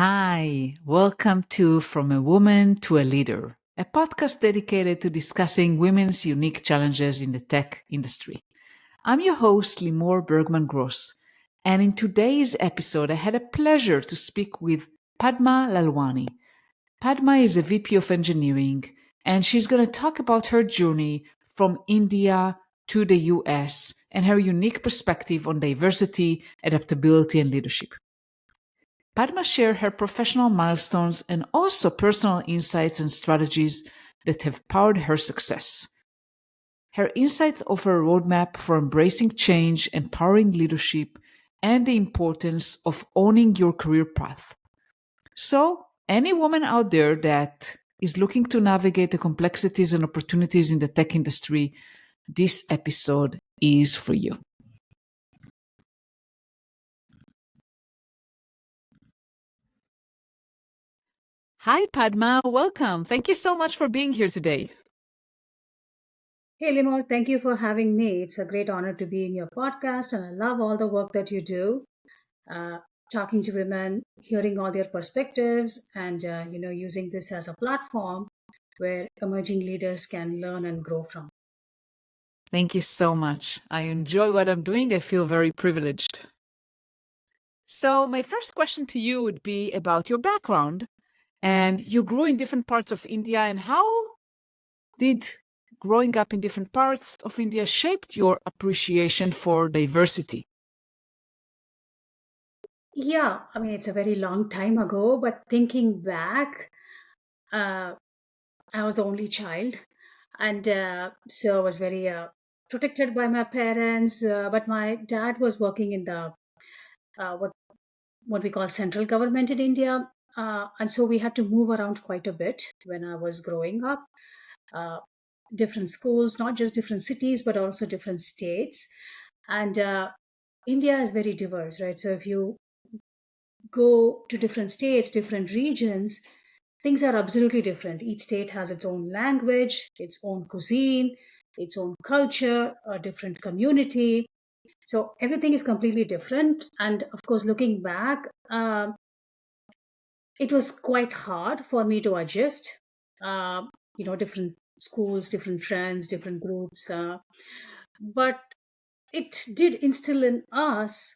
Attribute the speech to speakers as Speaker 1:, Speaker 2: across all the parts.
Speaker 1: Hi, welcome to From a Woman to a Leader, a podcast dedicated to discussing women's unique challenges in the tech industry. I'm your host, Limor Bergman Gross, and in today's episode, I had a pleasure to speak with Padma Lalwani. Padma is a VP of Engineering, and she's going to talk about her journey from India to the US and her unique perspective on diversity, adaptability, and leadership. Padma shared her professional milestones and also personal insights and strategies that have powered her success. Her insights offer a roadmap for embracing change, empowering leadership, and the importance of owning your career path. So, any woman out there that is looking to navigate the complexities and opportunities in the tech industry, this episode is for you. Hi, Padma. Welcome. Thank you so much for being here today.
Speaker 2: Hey, Limor, thank you for having me. It's a great honor to be in your podcast, and I love all the work that you do, uh, talking to women, hearing all their perspectives, and using this as a platform where emerging leaders can learn and grow from.
Speaker 1: Thank you so much. I enjoy what I'm doing. I feel very privileged. So, my first question to you would be about your background. And you grew in different parts of India, and how did growing up in different parts of India shaped your appreciation for diversity?
Speaker 2: Yeah, I mean, it's a very long time ago, but thinking back, uh, I was the only child, and so I was very protected by my parents. But my dad was working in the what we call central government in India. And so we had to move around quite a bit when I was growing up. Uh, Different schools, not just different cities, but also different states. And India is very diverse, right? So if you go to different states, different regions, things are absolutely different. Each state has its own language, its own cuisine, its own culture, a different community. So everything is completely different. And of course, looking back, it was quite hard for me to adjust. Uh, different schools, different friends, different groups. But it did instill in us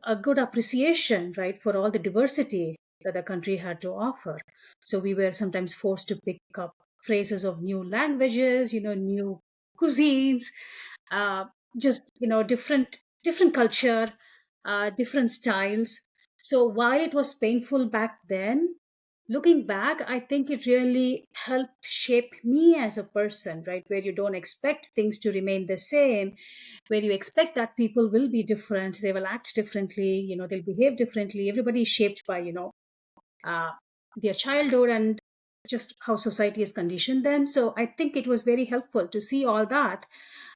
Speaker 2: a good appreciation, right, for all the diversity that the country had to offer. So we were sometimes forced to pick up phrases of new languages, new cuisines, uh, just different culture, different styles. So while it was painful back then, looking back, I think it really helped shape me as a person, right? Where you don't expect things to remain the same, where you expect that people will be different, they will act differently, they'll behave differently. Everybody is shaped by, uh, their childhood and just how society has conditioned them. So I think it was very helpful to see all that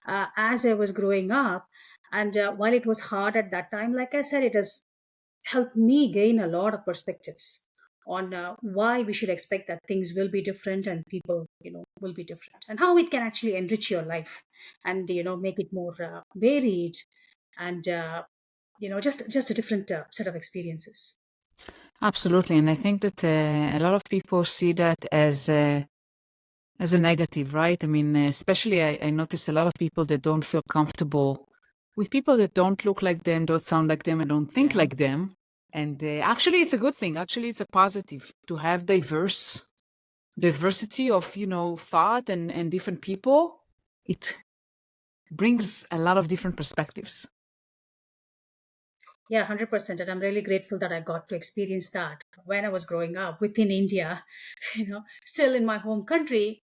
Speaker 2: as I was growing up. And while it was hard at that time, like I said, it has helped me gain a lot of perspectives on why we should expect that things will be different and people will be different, and how it can actually enrich your life and make it more varied and just a different set of experiences.
Speaker 1: Absolutely, and I think that a lot of people see that as a negative, right? I mean, especially I notice a lot of people that don't feel comfortable with people that don't look like them, don't sound like them, and don't think like them. And actually, it's a good thing. Actually, it's a positive to have diversity of thought and different people. It brings a lot of different perspectives.
Speaker 2: Yeah, 100%. And I'm really grateful that I got to experience that when I was growing up within India, still in my home country.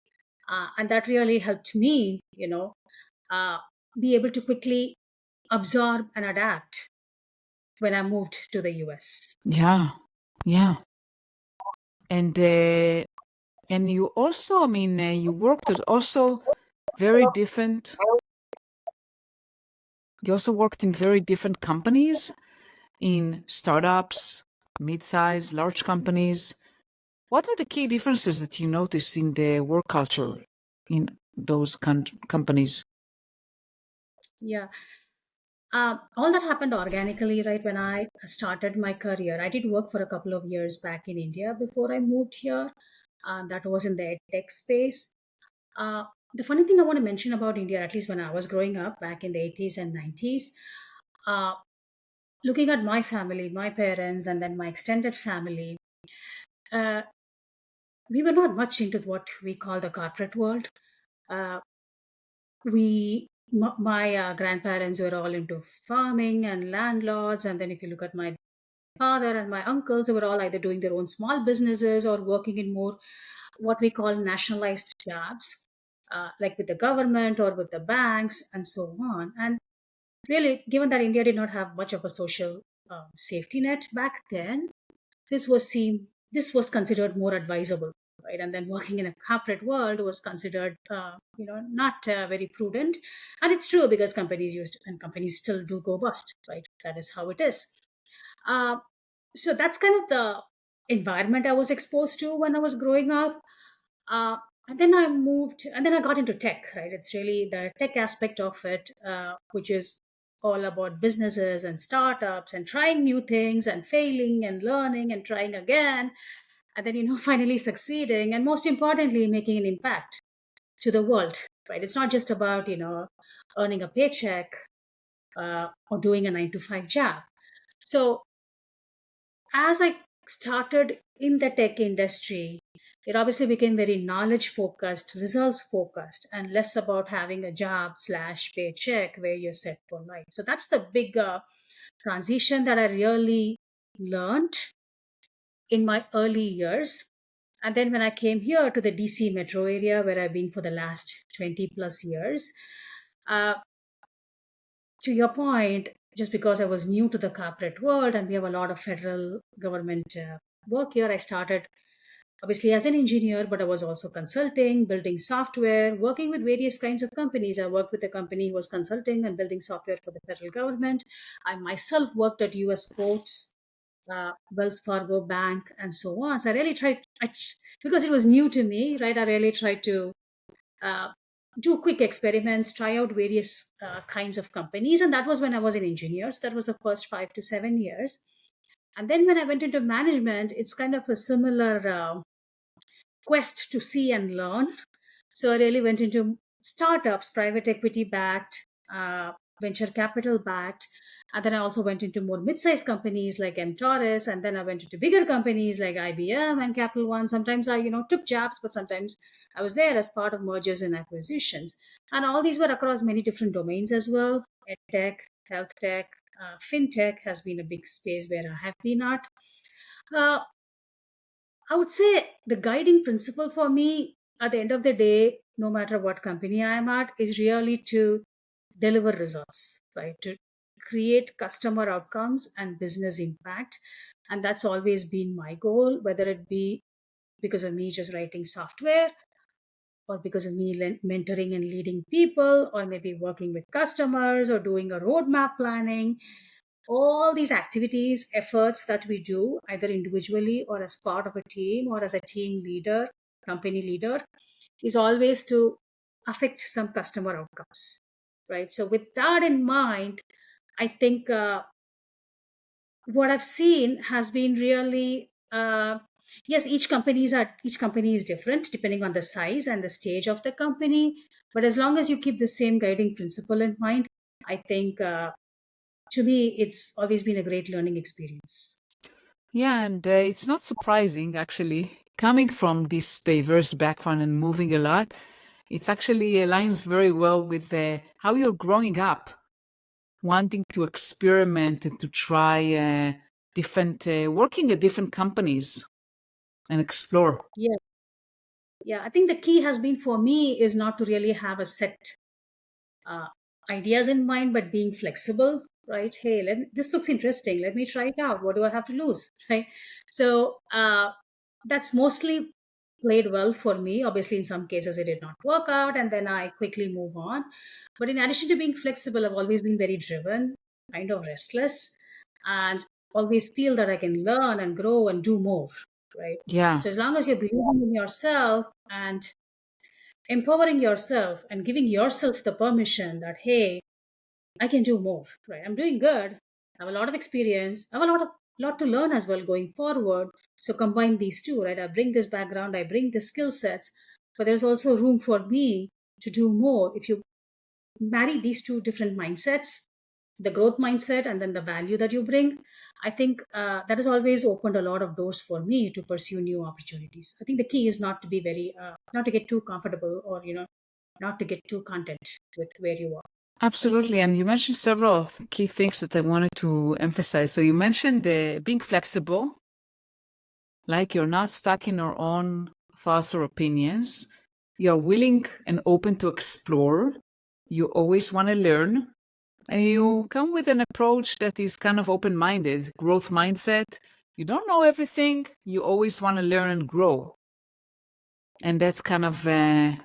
Speaker 2: And that really helped me, uh, be able to quickly absorb and adapt when I moved to the US.
Speaker 1: Yeah, yeah, and uh, and you also, I mean, you worked at also very different. You also worked in very different companies, in startups, mid-size, large companies. What are the key differences that you notice in the work culture in those companies?
Speaker 2: Yeah. All that happened organically, right? When I started my career, I did work for a couple of years back in India before I moved here. That was in the tech space. Uh, the funny thing I want to mention about India, at least when I was growing up back in the 80s and 90s, uh, looking at my family, my parents, and then my extended family, uh, we were not much into what we call the corporate world. Uh, my grandparents were all into farming and landlords, and then if you look at my father and my uncles, they were all either doing their own small businesses or working in more what we call nationalized jobs, like with the government or with the banks and so on. And really, given that India did not have much of a social safety net back then, this was considered more advisable, right? And then working in a corporate world was considered not very prudent. And it's true because companies used and companies still do go bust, right? That is how it is. uh, so that's kind of the environment I was exposed to when I was growing up. uh, and then I moved, and then I got into tech, right? It's really the tech aspect of it, which is all about businesses and startups and trying new things and failing and learning and trying again. And then, finally succeeding. And most importantly, making an impact to the world, right? It's not just about, earning a paycheck or doing a 9 to 5 job. So as I started in the tech industry, it obviously became very knowledge focused, results focused, and less about having a job slash paycheck where you're set for life. So that's the big transition that I really learned in my early years. And then when I came here to the DC metro area, where I've been for the last 20 plus years, uh, to your point, just because I was new to the corporate world and we have a lot of federal government work here, I started obviously as an engineer, but I was also consulting, building software, working with various kinds of companies. I worked with a company who was consulting and building software for the federal government. I myself worked at US courts, Wells Fargo Bank, and so on. So I really tried, because it was new to me, right? I really tried to uh, do quick experiments, try out various kinds of companies. And that was when I was an engineer. So that was the first 5 to 7 years. And then when I went into management, it's kind of a similar quest to see and learn. So I really went into startups, private equity backed, venture capital backed. And then I also went into more mid-sized companies like mTaurus, and then I went into bigger companies like IBM and Capital One. Sometimes I, took jobs, but sometimes I was there as part of mergers and acquisitions. And all these were across many different domains as well. EdTech, health tech, fintech has been a big space where I have been at. Uh, I would say the guiding principle for me at the end of the day, no matter what company I am at, is really to deliver results, right? To create customer outcomes and business impact. And that's always been my goal, whether it be because of me just writing software or because of me mentoring and leading people, or maybe working with customers or doing a roadmap planning. All these activities, efforts that we do either individually or as part of a team or as a team leader, company leader, is always to affect some customer outcomes, right? So with that in mind, I think what I've seen has been really yes, each company is different depending on the size and the stage of the company, but as long as you keep the same guiding principle in mind, I think to me it's always been a great learning experience.
Speaker 1: Yeah, and it's not surprising, actually. Coming from this diverse background and moving a lot, it actually aligns very well with how you're growing up, wanting to experiment and to try different, working at different companies and explore.
Speaker 2: Yeah, yeah, I think the key has been for me is not to really have a set uh, ideas in mind, but being flexible, right? Hey, this looks interesting. Let me try it out. What do I have to lose, right? So that's mostly played well for me. Obviously, in some cases, it did not work out, and then I quickly move on. But in addition to being flexible, I've always been very driven, kind of restless, and always feel that I can learn and grow and do more, right?
Speaker 1: Yeah.
Speaker 2: So as long as you're believing in yourself and empowering yourself and giving yourself the permission that, hey, I can do more, right? I'm doing good. I have a lot of experience. I have a lot to learn as well going forward. So combine these two, right? I bring this background, I bring the skill sets, but there's also room for me to do more. If you marry these two different mindsets, the growth mindset and then the value that you bring, I think that has always opened a lot of doors for me to pursue new opportunities. I think the key is not to be not to get too comfortable, or not to get too content with where you are.
Speaker 1: Absolutely. And you mentioned several key things that I wanted to emphasize. So you mentioned being flexible, like you're not stuck in your own thoughts or opinions. You're willing and open to explore. You always want to learn. And you come with an approach that is kind of open minded, growth mindset. You don't know everything. You always want to learn and grow. And that's kind of really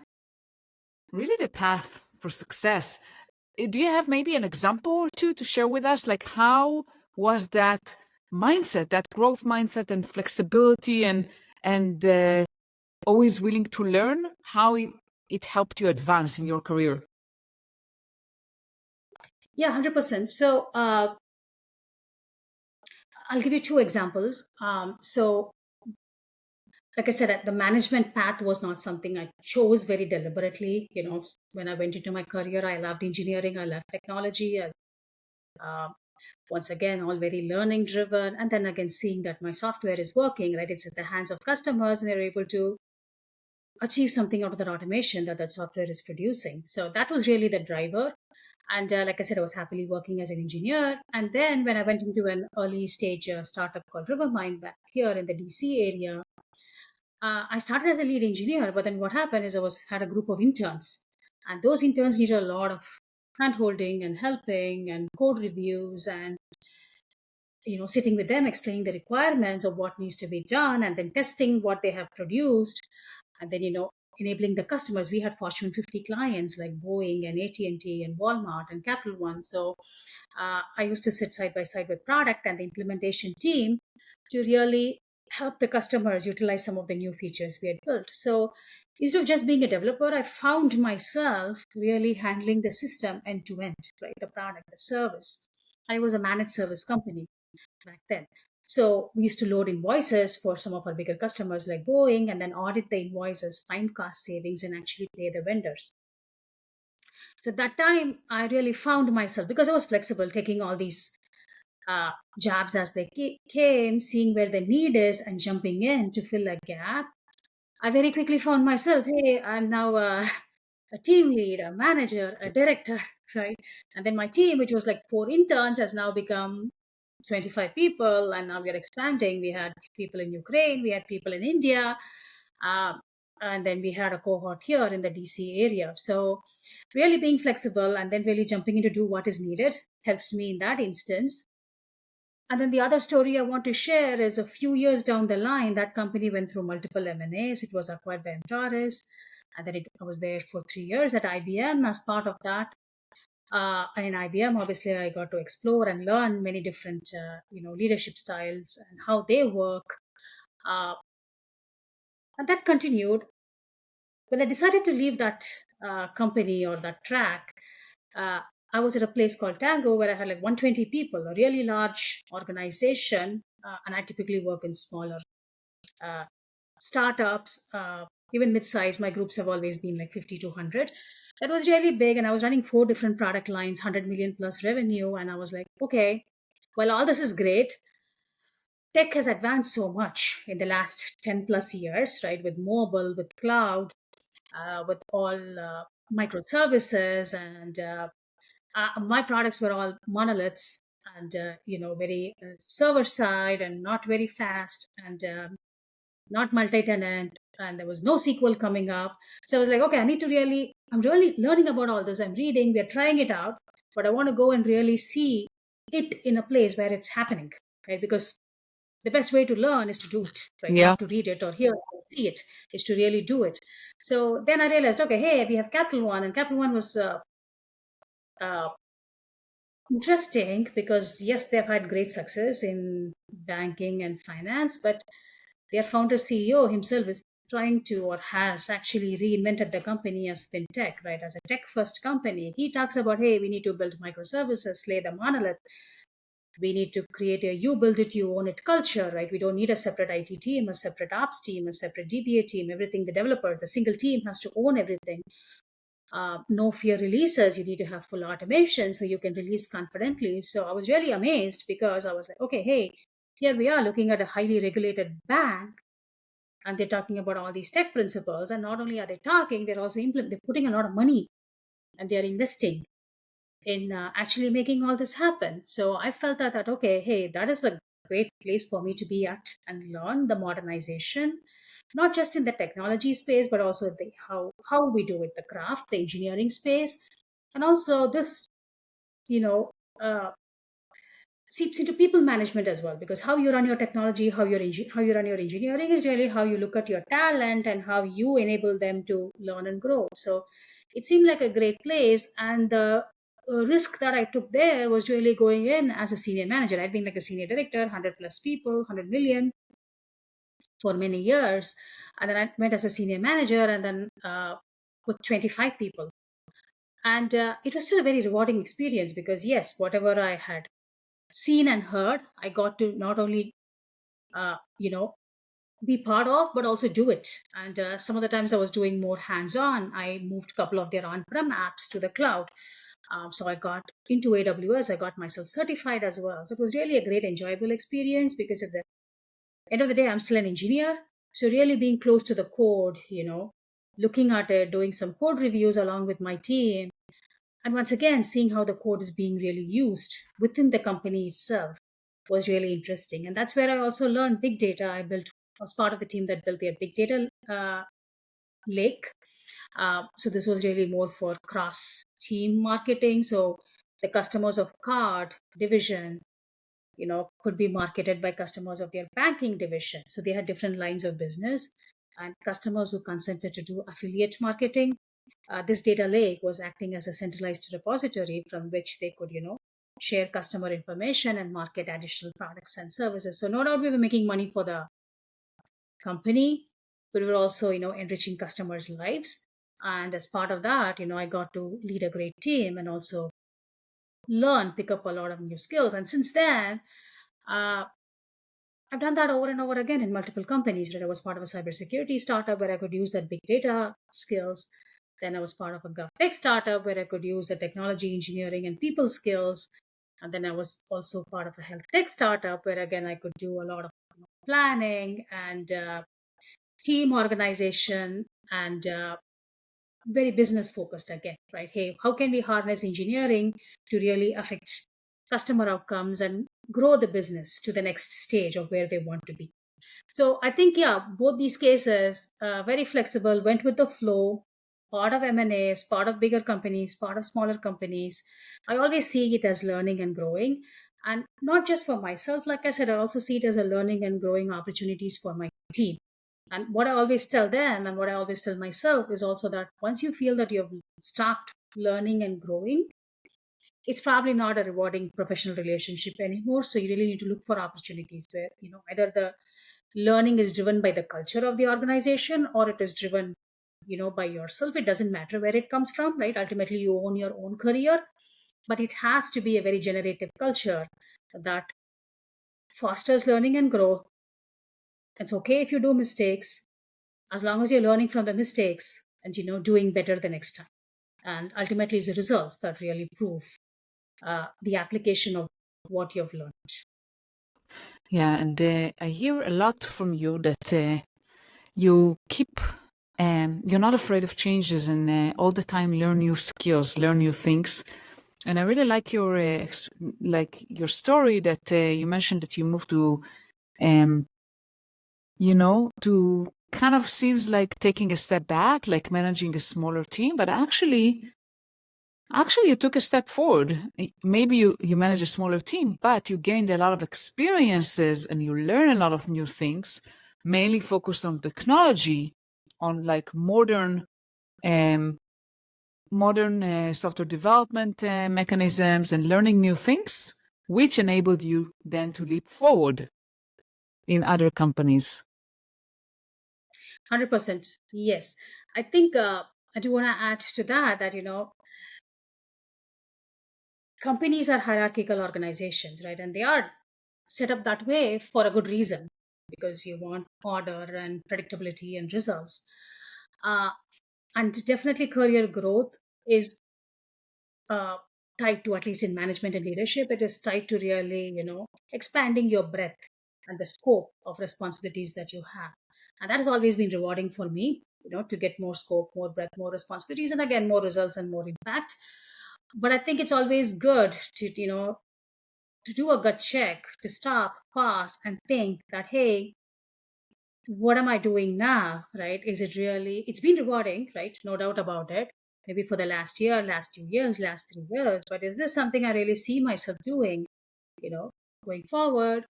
Speaker 1: the path for success. Do you have maybe an example or two to share with us? Like, how was that mindset, that growth mindset and flexibility and always willing to learn, how it helped you advance in your career?
Speaker 2: Yeah, 100%. So I'll give you two examples. So like I said, the management path was not something I chose very deliberately. When I went into my career, I loved engineering, I loved technology. Uh, Once again, all very learning driven. And then again, seeing that my software is working, right? It's at the hands of customers and they're able to achieve something out of that automation that software is producing. So that was really the driver. And like I said, I was happily working as an engineer. And then when I went into an early stage startup called Rivermind back here in the DC area, I started as a lead engineer. But then what happened is I was had a group of interns, and those interns needed a lot of hand holding and helping and code reviews and sitting with them, explaining the requirements of what needs to be done, and then testing what they have produced, and then enabling the customers. We had Fortune 50 clients like Boeing and AT&T and T and Walmart and Capital One. So I used to sit side by side with product and the implementation team to really help the customers utilize some of the new features we had built. So instead of just being a developer, I found myself really handling the system end to end, right? The product, the service. I was a managed service company back then. So we used to load invoices for some of our bigger customers like Boeing and then audit the invoices, find cost savings, and actually pay the vendors. So that time I really found myself, because I was flexible, taking all these uh, jobs as they came, seeing where the need is and jumping in to fill a gap. I very quickly found myself, hey, I'm now a team lead, a manager, a director, right? And then my team, which was like 4 interns, has now become 25 people, and now we are expanding. We had people in Ukraine, we had people in India, um, and then we had a cohort here in the DC area. So, really being flexible and then really jumping in to do what is needed helps me in that instance. And then the other story I want to share is a few years down the line, that company went through multiple M&As. It was acquired by Antares, and then I was there for 3 years at IBM as part of that. And in IBM, obviously, I got to explore and learn many different, leadership styles and how they work. Uh, and that continued. When I decided to leave that company or that track, uh, I was at a place called Tango where I had like 120 people, a really large organization. And I typically work in smaller uh, startups, even mid-size. My groups have always been like 50 to 100. That was really big, and I was running 4 different product lines, 100 million plus revenue. And I was like, okay, well, all this is great. Tech has advanced so much in the last 10 plus years, right? With mobile, with cloud, with all microservices, and my products were all monoliths and very server side and not very fast, and not multi-tenant, and there was no SQL coming up. So I was like, okay, I'm really learning about all this. I'm reading, we're trying it out, but I want to go and really see it in a place where it's happening, right? Because the best way to learn is to do it, right?
Speaker 1: Yeah.
Speaker 2: Not to read it or hear it or see it, is to really do it. So then I realized, okay, hey, we have Capital One, and Capital One was uh, interesting because yes, they've had great success in banking and finance, but their founder CEO himself is trying to or has actually reinvented the company as fintech, right? As a tech first company, he talks about, hey, we need to build microservices, lay the monolith. We need to create a you build it, you own it culture, right? We don't need a separate IT team, a separate apps team, a separate DBA team, everything, the developers, a single team has to own everything. No fear releases, you need to have full automation so you can release confidently. So I was really amazed because I was like, okay, hey, here we are looking at a highly regulated bank and they're talking about all these tech principles. And not only are they talking, they're also they're putting a lot of money and they're investing in actually making all this happen. So I felt that okay, hey, that is a great place for me to be at and learn the modernization, not just in the technology space, but also the how we do it, the craft, the engineering space, and also this, you know, uh, seeps into people management as well, because how you run your technology, how you run your engineering is really how you look at your talent and how you enable them to learn and grow. So it seemed like a great place, and the risk that I took there was really going in as a senior manager. I'd been like a senior director, 100 plus people, 100 million for many years, and then I went as a senior manager, and then with 25 people. And it was still a very rewarding experience because yes, whatever I had seen and heard, I got to not only you know, be part of but also do it. And some of the times I was doing more hands-on. I moved a couple of their on-prem apps to the cloud. So I got into AWS, I got myself certified as well. So it was really a great enjoyable experience because at the end of the day I'm still an engineer, so really being close to the code, looking at it, doing some code reviews along with my team, and once again, seeing how the code is being really used within the company itself was really interesting. And that's where I also learned big data. I was part of the team that built their big data lake. So this was really more for cross team marketing. So the customers of card division, could be marketed by customers of their banking division. So they had different lines of business, and customers who consented to do affiliate marketing, this data lake was acting as a centralized repository from which they could, share customer information and market additional products and services. So no doubt we were making money for the company, but we were also, enriching customers' lives. And as part of that, I got to lead a great team and also pick up a lot of new skills. And since then, uh, I've done that over and over again in multiple companies. Right? I was part of a cybersecurity startup where I could use that big data skills. Then I was part of a GovTech startup where I could use the technology, engineering, and people skills. And then I was also part of a health tech startup where again I could do a lot of planning and team organization and very business focused again, right? Hey, how can we harness engineering to really affect customer outcomes and grow the business to the next stage of where they want to be? So I think, yeah, both these cases, very flexible, went with the flow, part of M&As, part of bigger companies, part of smaller companies. I always see it as learning and growing. And not just for myself, like I said, I also see it as a learning and growing opportunities for my team. And what I always tell them and what I always tell myself is also that once you feel that you've stopped learning and growing, it's probably not a rewarding professional relationship anymore. So you really need to look for opportunities where, either the learning is driven by the culture of the organization or it is driven, by yourself. It doesn't matter where it comes from, right? Ultimately, you own your own career, but it has to be a very generative culture that fosters learning and growth. It's okay if you do mistakes, as long as you're learning from the mistakes and doing better the next time. And ultimately it's the results that really prove the application of what you've learned.
Speaker 1: Yeah, and I hear a lot from you that you keep, you're not afraid of changes and all the time learn new skills, learn new things. And I really like your story that you mentioned that you moved to, um, to kind of seems like taking a step back, like managing a smaller team, but actually you took a step forward. Maybe you manage a smaller team, but you gained a lot of experiences and you learn a lot of new things, mainly focused on technology, on like um, modern software development mechanisms and learning new things, which enabled you then to leap forward in other companies.
Speaker 2: 100%. Yes. I think I do want to add to that that, companies are hierarchical organizations, right? And they are set up that way for a good reason, because you want order and predictability and results. Uh, and definitely career growth is uh, tied to, at least in management and leadership, it is tied to really, expanding your breadth and the scope of responsibilities that you have. And that has always been rewarding for me, to get more scope, more breadth, more responsibilities, and again, more results and more impact. But I think it's always good to, to do a gut check, to stop, pause, and think that, hey, what am I doing now? Right? Is it really, it's been rewarding, right? No doubt about it. Maybe for the last year, last 2 years, last 3 years, but is this something I really see myself doing, you know, going forward?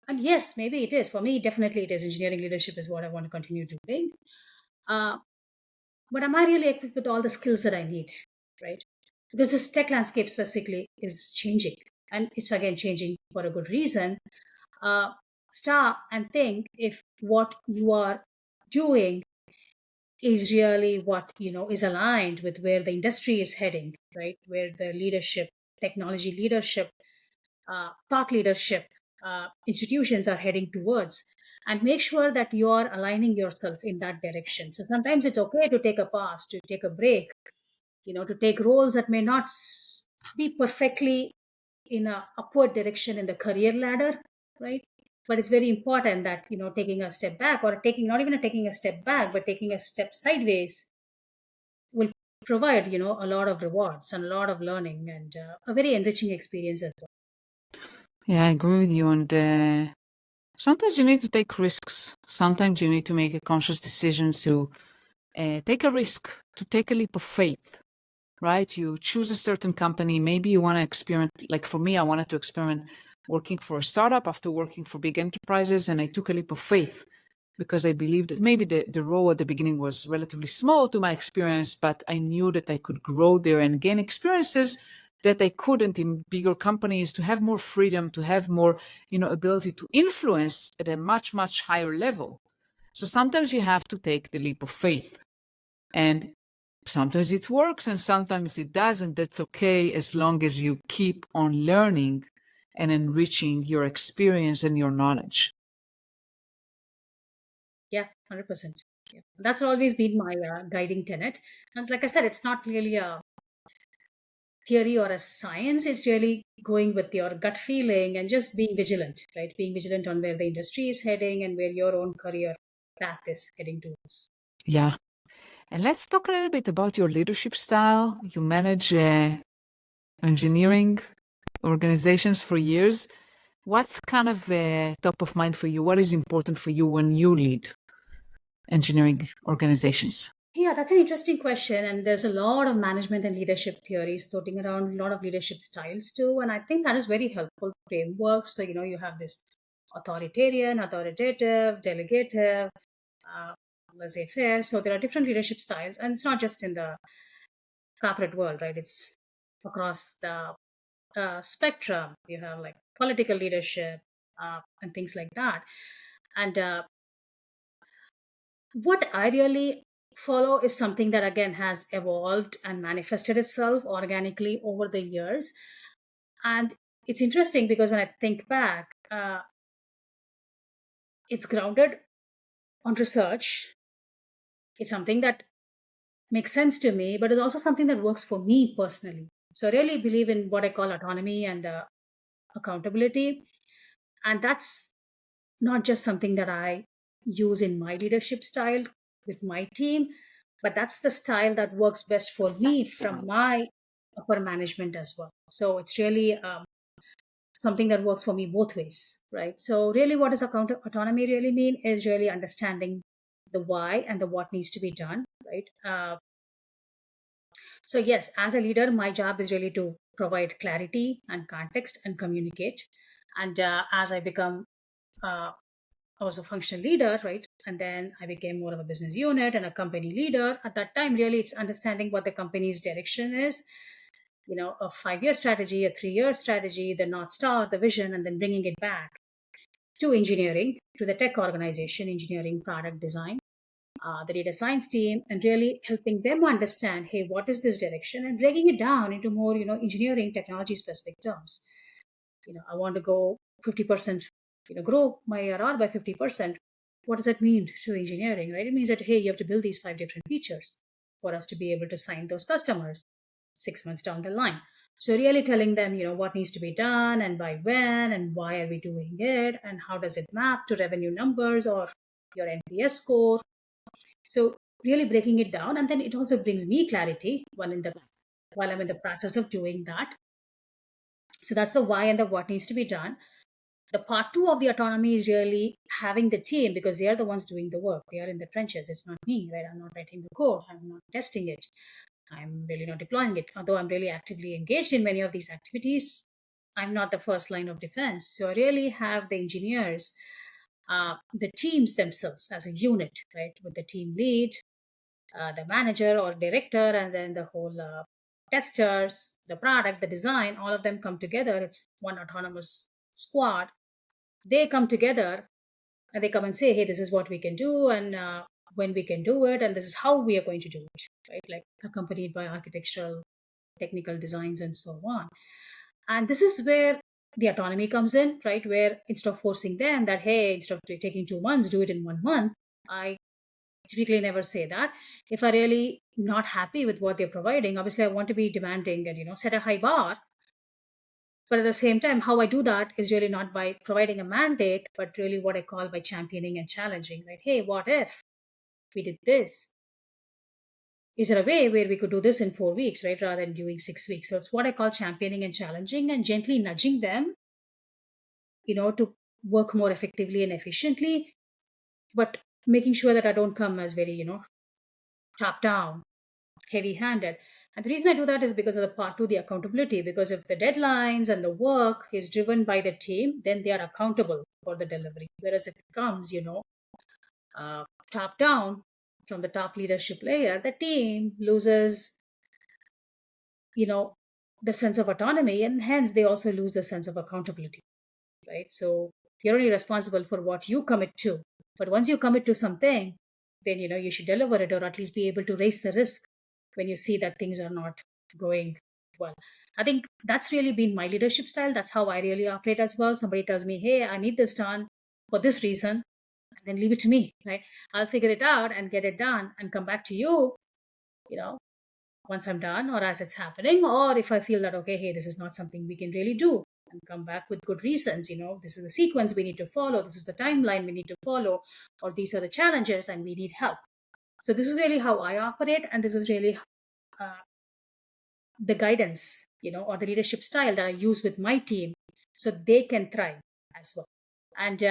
Speaker 2: And yes, maybe it is. For me, definitely it is. Engineering leadership is what I want to continue doing. Uh, but am I really equipped with all the skills that I need? Right? Because this tech landscape specifically is changing. And it's again changing for a good reason. uh, Stop and think if what you are doing is really what is aligned with where the industry is heading, right? Where the leadership, technology leadership, thought leadership, institutions are heading towards, and make sure that you are aligning yourself in that direction. So sometimes it's okay to take a pause, to take a break, to take roles that may not be perfectly in a upward direction in the career ladder, right? But it's very important that taking a step back, or taking, not even taking a step back, but taking a step sideways, will provide a lot of rewards and a lot of learning, and a very enriching experience as well.
Speaker 1: Yeah, I agree with you. And sometimes you need to take risks. Sometimes you need to make a conscious decision to take a risk, to take a leap of faith, right? You choose a certain company. Maybe you want to experiment. Like for me, I wanted to experiment working for a startup after working for big enterprises. And I took a leap of faith because I believed that maybe the role at the beginning was relatively small to my experience, but I knew that I could grow there and gain experiences that I couldn't in bigger companies, to have more freedom, to have more, ability to influence at a much, much higher level. So sometimes you have to take the leap of faith. And sometimes it works and sometimes it doesn't. That's okay, as long as you keep on learning and enriching your experience and your knowledge.
Speaker 2: Yeah, 100%. Yeah. That's always been my guiding tenet. And like I said, it's not really a theory or a science. It's really going with your gut feeling and just being vigilant, right? Being vigilant on where the industry is heading and where your own career path is heading towards.
Speaker 1: Yeah. And let's talk a little bit about your leadership style. You manage engineering organizations for years. What's kind of top of mind for you? What is important for you when you lead engineering organizations?
Speaker 2: Yeah, that's an interesting question. And there's a lot of management and leadership theories floating around, a lot of leadership styles too. And I think that is very helpful framework. So, you have this authoritarian, authoritative, delegative, uh, laissez faire. So there are different leadership styles. And it's not just in the corporate world, right? It's across the spectrum. You have like political leadership and things like that. And what I really follow is something that again has evolved and manifested itself organically over the years. And it's interesting because when I think back, it's grounded on research. It's something that makes sense to me, but it's also something that works for me personally. So I really believe in what I call autonomy and accountability. And that's not just something that I use in my leadership style with my team, but that's the style that works best for me from my upper management as well. So it's really something that works for me both ways, right? So really, what does autonomy really mean is really understanding the why and the what needs to be done, right? So yes, as a leader, my job is really to provide clarity and context and communicate. And as I become I was a functional leader, right? And then I became more of a business unit and a company leader. At that time, really, it's understanding what the company's direction is, a 5 year strategy, a 3 year strategy, the North Star, the vision, and then bringing it back to engineering, to the tech organization, engineering, product design. the data science team, and really helping them understand, hey, what is this direction, and breaking it down into more, engineering technology specific terms. I want to go 50%, grow my ARR by 50%. What does that mean to engineering, right? It means that, hey, you have to build these 5 different features for us to be able to sign those customers 6 months down the line. So really telling them, what needs to be done and by when and why are we doing it and how does it map to revenue numbers or your NPS score. So really breaking it down, and then it also brings me clarity while I'm in the process of doing that. So that's the why and the what needs to be done. The part two of the autonomy is really having the team, because they are the ones doing the work. They are in the trenches. It's not me, right? I'm not writing the code. I'm not testing it. I'm really not deploying it. Although I'm really actively engaged in many of these activities, I'm not the first line of defense. So I really have the engineers, the teams themselves as a unit, right? With the team lead, the manager or director, and then the whole testers, the product, the design, all of them come together. It's one autonomous squad. They come together and they come and say, hey, this is what we can do, and when we can do it, and this is how we are going to do it, right? Like accompanied by architectural, technical designs, and so on. And this is where the autonomy comes in, right? Where instead of forcing them that, hey, instead of taking 2 months, do it in 1 month, I typically never say that. If I really not happy with what they're providing, obviously I want to be demanding and set a high bar. But at the same time, how I do that is really not by providing a mandate, but really what I call by championing and challenging. Right? Hey, what if we did this? Is there a way where we could do this in 4 weeks, right, rather than doing 6 weeks? So it's what I call championing and challenging, and gently nudging them, to work more effectively and efficiently, but making sure that I don't come as very, top down, heavy handed. And the reason I do that is because of the part two, the accountability. Because if the deadlines and the work is driven by the team, then they are accountable for the delivery. Whereas if it comes, top down from the top leadership layer, the team loses, you know, the sense of autonomy, and hence they also lose the sense of accountability, right? So you're only responsible for what you commit to. But once you commit to something, then you should deliver it, or at least be able to raise the risk when you see that things are not going well. I think that's really been my leadership style. That's how I really operate as well. Somebody tells me, hey, I need this done for this reason, and then leave it to me, right? I'll figure it out and get it done and come back to you, you know, once I'm done or as it's happening, or if I feel that, okay, hey, this is not something we can really do, and come back with good reasons. This is the sequence we need to follow, this is the timeline we need to follow, or these are the challenges and we need help. So this is really how I operate, and this is really uh, the guidance, or the leadership style that I use with my team so they can thrive as well. And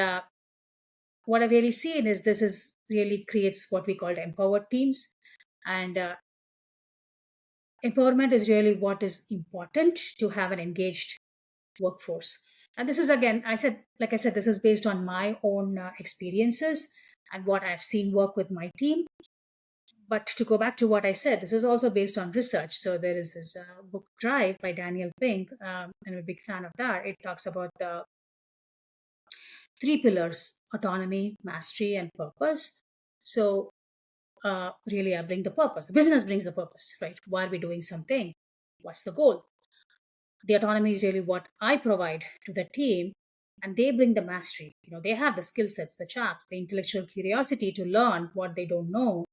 Speaker 2: what I've really seen is this is really creates what we call empowered teams. And empowerment is really what is important to have an engaged workforce. And this is, again, like I said, this is based on my own experiences and what I've seen work with my team. But to go back to what I said, this is also based on research. So there is this book Drive by Daniel Pink, and I'm a big fan of that. It talks about the 3 pillars: autonomy, mastery, and purpose. So really, I bring the purpose. The business brings the purpose, right? Why are we doing something? What's the goal? The autonomy is really what I provide to the team, and they bring the mastery. They have the skill sets, the chops, the intellectual curiosity to learn what they don't know,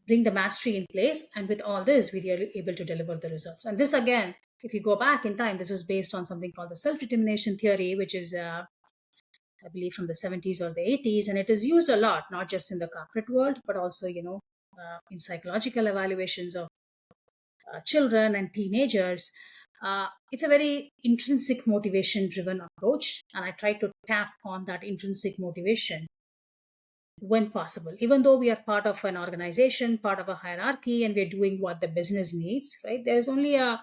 Speaker 2: bring the mastery in place, and with all this, we are able to deliver the results. And this, again, if you go back in time, this is based on something called the self-determination theory, which is I believe from the 70s or the 80s, and it is used a lot, not just in the corporate world, but also in psychological evaluations of children and teenagers. It's a very intrinsic motivation driven approach, and I try to tap on that intrinsic motivation when possible. Even though we are part of an organization, part of a hierarchy, and we're doing what the business needs, right? There's only a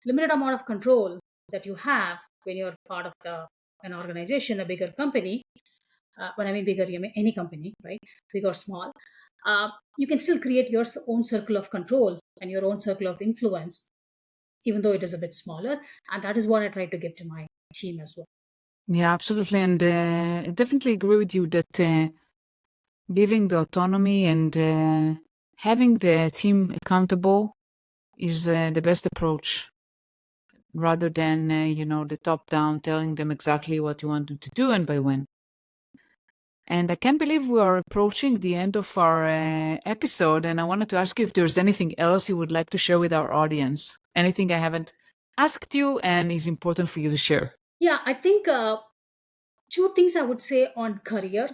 Speaker 2: limited amount of control that you have when you're part of an organization, a bigger company. When I mean bigger, I mean any company, right? Big or small. You can still create your own circle of control and your own circle of influence, even though it is a bit smaller. And that is what I try to give to my team as well.
Speaker 1: Yeah, absolutely. And I definitely agree with you that Giving the autonomy and having the team accountable is the best approach rather than, the top down telling them exactly what you want them to do and by when. And I can't believe we are approaching the end of our episode. And I wanted to ask you if there's anything else you would like to share with our audience. Anything I haven't asked you and is important for you to share.
Speaker 2: Yeah, I think two things I would say on career.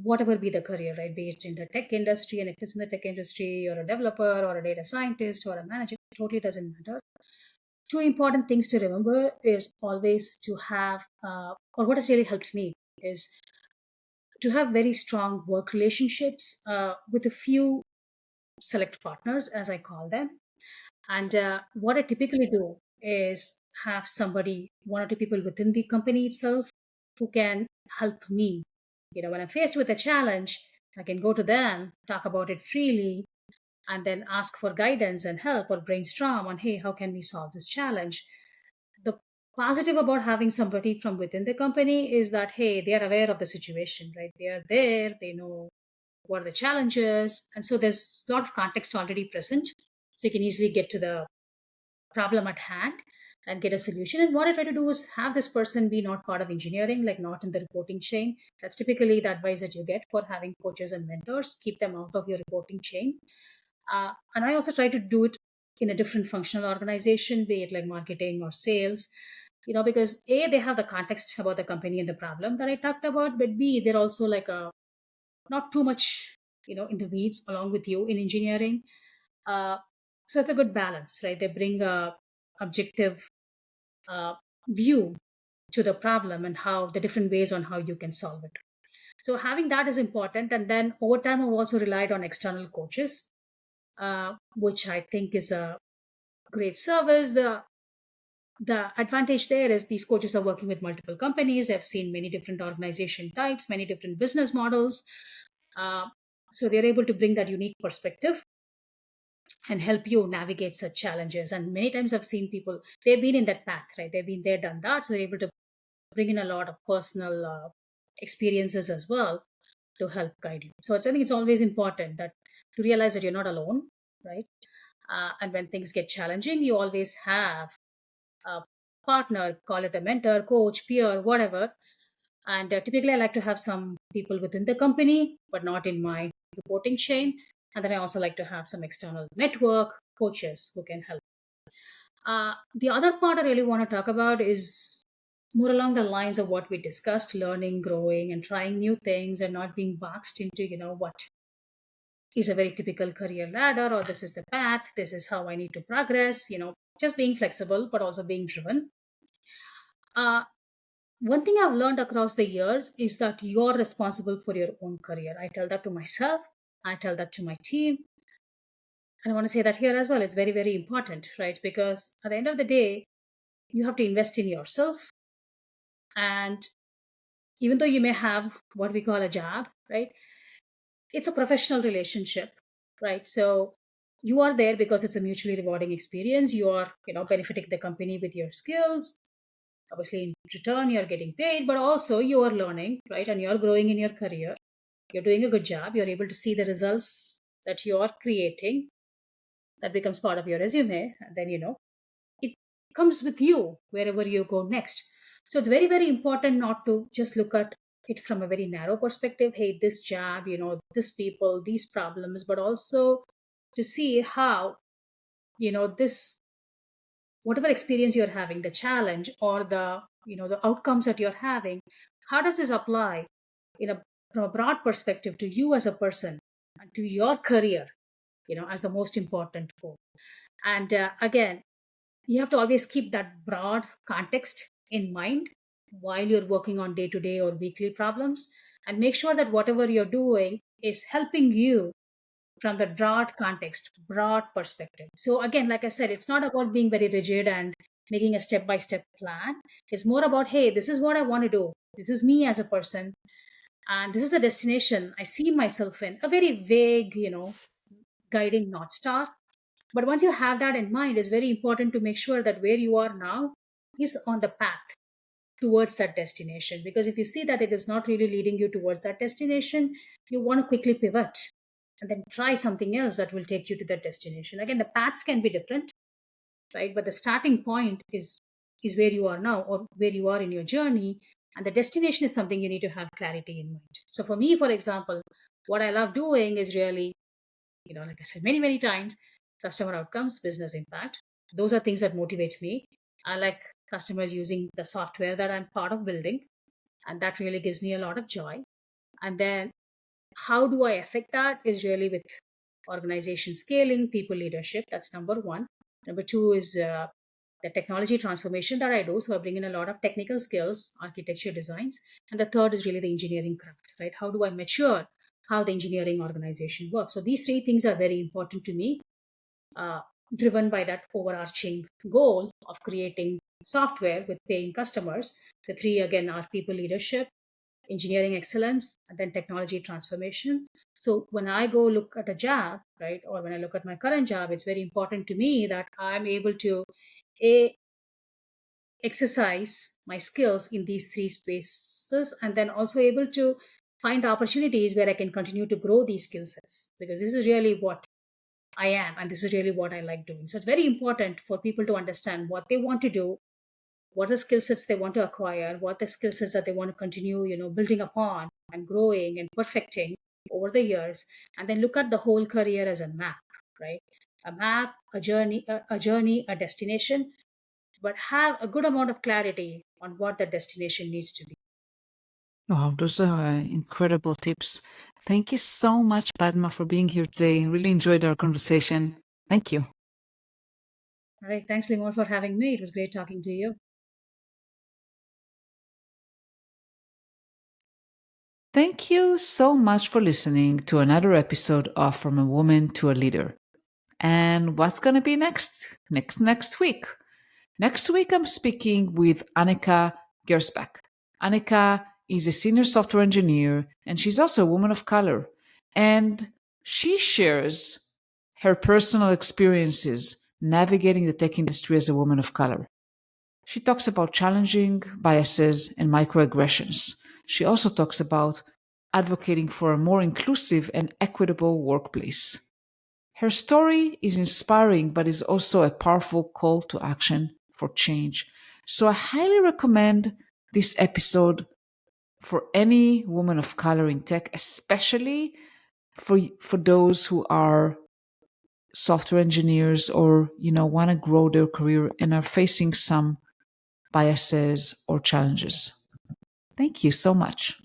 Speaker 2: Whatever be the career, right? Be it in the tech industry, and if it's in the tech industry, you're a developer or a data scientist or a manager, it totally doesn't matter. Two important things to remember is always to have, or what has really helped me is to have very strong work relationships with a few select partners, as I call them. And what I typically do is have somebody, one or two people within the company itself who can help me. When I'm faced with a challenge, I can go to them, talk about it freely, and then ask for guidance and help or brainstorm on, hey, how can we solve this challenge? The positive about having somebody from within the company is that, hey, they are aware of the situation, right? They are there, they know what are the challenges. And so there's a lot of context already present. So you can easily get to the problem at hand and get a solution. And what I try to do is have this person be not part of engineering, like not in the reporting chain. That's typically the advice that you get for having coaches and mentors. Keep them out of your reporting chain. And I also try to do it in a different functional organization, be it like marketing or sales, because A, they have the context about the company and the problem that I talked about, but B, they're also like not too much, in the weeds along with you in engineering. Uh, so it's a good balance, right? They bring a objective uh, view to the problem and how the different ways on how you can solve it. So having that is important. And then over time, I've also relied on external coaches, which I think is a great service. The advantage there is these coaches are working with multiple companies. They've seen many different organization types, many different business models. Uh, so they're able to bring that unique perspective and help you navigate such challenges. And many times I've seen people, they've been in that path, right? They've been there, done that. So they're able to bring in a lot of personal experiences as well to help guide you. So I think it's always important that to realize that you're not alone, right? And when things get challenging, you always have a partner, call it a mentor, coach, peer, whatever. And typically, I like to have some people within the company, but not in my reporting chain. And then I also like to have some external network coaches who can help. The other part I really want to talk about is more along the lines of what we discussed: learning, growing, and trying new things, and not being boxed into, what is a very typical career ladder, or this is the path, this is how I need to progress, just being flexible, but also being driven. Uh, One thing I've learned across the years is that you're responsible for your own career. I tell that to myself, I tell that to my team. And I want to say that here as well. It's very, very important, right? Because at the end of the day, you have to invest in yourself. And even though you may have what we call a job, right? It's a professional relationship, right? So you are there because it's a mutually rewarding experience. You are, benefiting the company with your skills. Obviously, in return, you're getting paid, but also you are learning, right? And you're growing in your career. You're doing a good job. You're able to see the results that you're creating. That becomes part of your resume. And then, it comes with you wherever you go next. So it's very, very important not to just look at it from a very narrow perspective. Hey, this job, this people, these problems, but also to see how, this, whatever experience you're having, the challenge or the outcomes that you're having, how does this apply in a from a broad perspective to you as a person and to your career, as the most important goal. And again, you have to always keep that broad context in mind while you're working on day to day or weekly problems, and make sure that whatever you're doing is helping you from the broad context, broad perspective. So, again, like I said, it's not about being very rigid and making a step by step plan. It's more about, hey, this is what I want to do. This is me as a person. And this is a destination I see myself in, a very vague, guiding North Star. But once you have that in mind, it's very important to make sure that where you are now is on the path, towards that destination. Because if you see that it is not really leading you towards that destination, you want to quickly pivot and then try something else that will take you to that destination. Again, the paths can be different, right? But the starting point is where you are now, or where you are in your journey, and the destination is something you need to have clarity in mind. So for me, for example, what I love doing is really, like I said many times, customer outcomes, business impact. Those are things that motivate me. I like customers using the software that I'm part of building, and that really gives me a lot of joy. And then how do I affect that is really with organization scaling, people leadership. That's number one. Number two is the technology transformation that I do. So I bring in a lot of technical skills, architecture designs. And the third is really the engineering craft, right? How do I mature how the engineering organization works? So these three things are very important to me, uh, driven by that overarching goal of creating software with paying customers. The three again are people leadership, engineering excellence, and then technology transformation. So when I go look at a job, right, or when I look at my current job, it's very important to me that I'm able to a exercise my skills in these three spaces, and then also able to find opportunities where I can continue to grow these skill sets, because this is really what I am, and this is really what I like doing. So it's very important for people to understand what they want to do, what are the skill sets they want to acquire, what the skill sets that they want to continue, building upon and growing and perfecting over the years, and then look at the whole career as a map, right? A map, a journey, a destination, but have a good amount of clarity on what the destination needs to be.
Speaker 1: Wow, those are incredible tips. Thank you so much, Padma, for being here today. Really enjoyed our conversation. Thank you.
Speaker 2: All right. Thanks, Limor, for having me. It was great talking to you.
Speaker 1: Thank you so much for listening to another episode of From a Woman to a Leader. And what's going to be next? Next week. Next week, I'm speaking with Annika Gersbach. Annika is a senior software engineer, and she's also a woman of color. And she shares her personal experiences navigating the tech industry as a woman of color. She talks about challenging biases and microaggressions. She also talks about advocating for a more inclusive and equitable workplace. Her story is inspiring, but is also a powerful call to action for change. So I highly recommend this episode for any woman of color in tech, especially for those who are software engineers or want to grow their career and are facing some biases or challenges. Thank you so much.